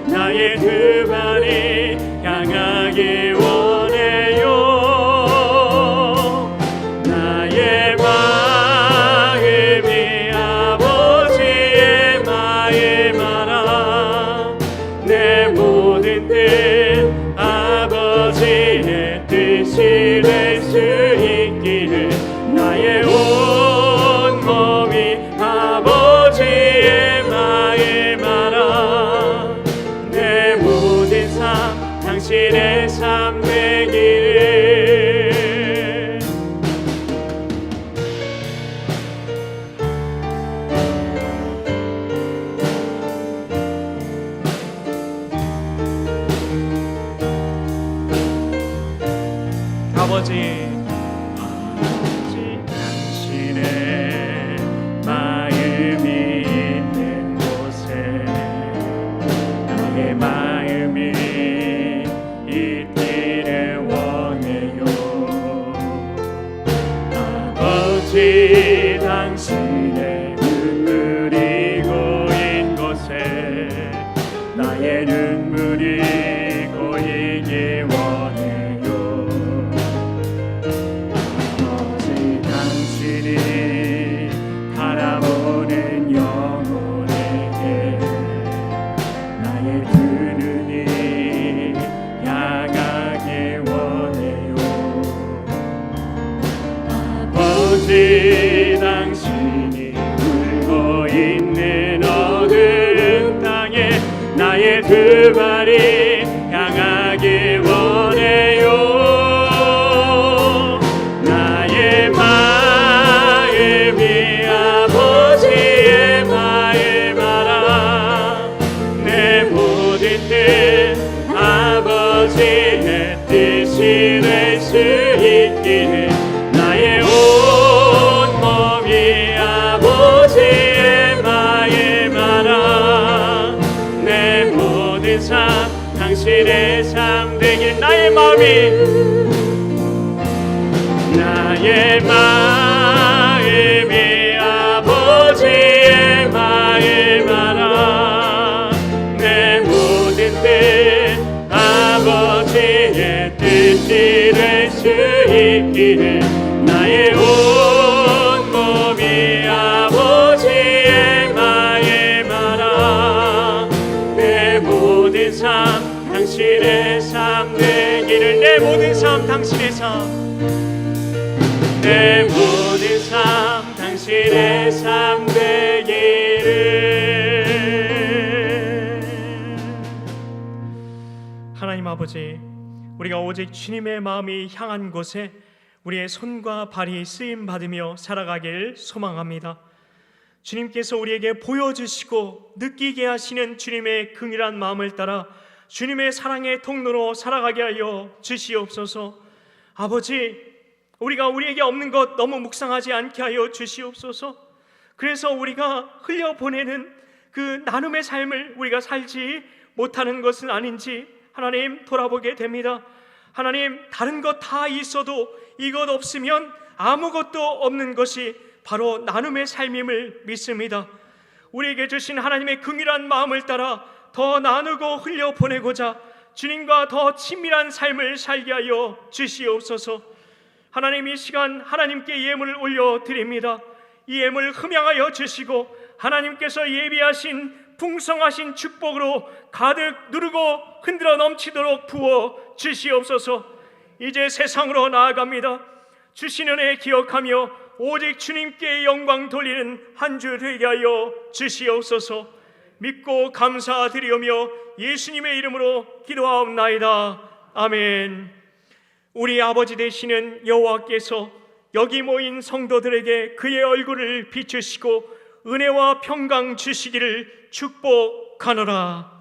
Speaker 3: 나의 두 발이 향하길 원해요. 나의 마음이 아버지의 마음 알아. 내 모든 뜻 아버지의 뜻이 될 수 있기를 나의 온 몸이 아버지의 마음 알아. 내 모든 삶 당신의 삶 되기를. 아버지, 당신의 마음이 있는 곳에 나의 마음이 있기를 원해요. 아버지, 당신의 눈물이 고인 곳에 나의 눈물이 고이길 원해요. 아버지, 당신이 바라보는 영혼에게 나의 두 눈이 향하길 원해요. 아버지, 당신이 울고 있는 어두운 땅에 나의 두 발이 향하길 원해요. 나의 마음이 아버지의 마음 알아. 내 모든 뜻 아버지의 뜻이 될 수 있기를 나의 온 몸이 아버지의 마음 알아. 내 모든 삶 당신의 삶 되길. 나의 마음이 아버지의 마음 알아. 내 모든 뜻 아버지의 뜻이 될 수 있기를 나의 온 몸이 아버지의 마음 알아. 내 모든 삶 당신의 삶 되기를. 내 모든 삶 당신의 삶, 내 모든 삶 당신의 삶 되기를. 하나님 아버지, 우리가 오직 주님의 마음이 향한 곳에 우리의 손과 발이 쓰임 받으며 살아가길 소망합니다. 주님께서 우리에게 보여주시고 느끼게 하시는 주님의 긍휼한 마음을 따라 주님의 사랑의 통로로 살아가게 하여 주시옵소서. 아버지, 우리가 우리에게 없는 것 너무 묵상하지 않게 하여 주시옵소서. 그래서 우리가 흘려보내는 그 나눔의 삶을 우리가 살지 못하는 것은 아닌지 하나님 돌아보게 됩니다. 하나님, 다른 것 다 있어도 이것 없으면 아무것도 없는 것이 바로 나눔의 삶임을 믿습니다. 우리에게 주신 하나님의 긍휼한 마음을 따라 더 나누고 흘려보내고자 주님과 더 친밀한 삶을 살게 하여 주시옵소서. 하나님, 이 시간 하나님께 예물을 올려드립니다. 이 예물 흠양하여 주시고 하나님께서 예비하신 풍성하신 축복으로 가득 누르고 흔들어 넘치도록 부어 주시옵소서. 이제 세상으로 나아갑니다. 주신 은혜 기억하며 오직 주님께 영광 돌리는 한 주 되게 하여 주시옵소서. 믿고 감사드리오며 예수님의 이름으로 기도하옵나이다. 아멘. 우리 아버지 되시는 여호와께서 여기 모인 성도들에게 그의 얼굴을 비추시고 은혜와 평강 주시기를 축복하노라.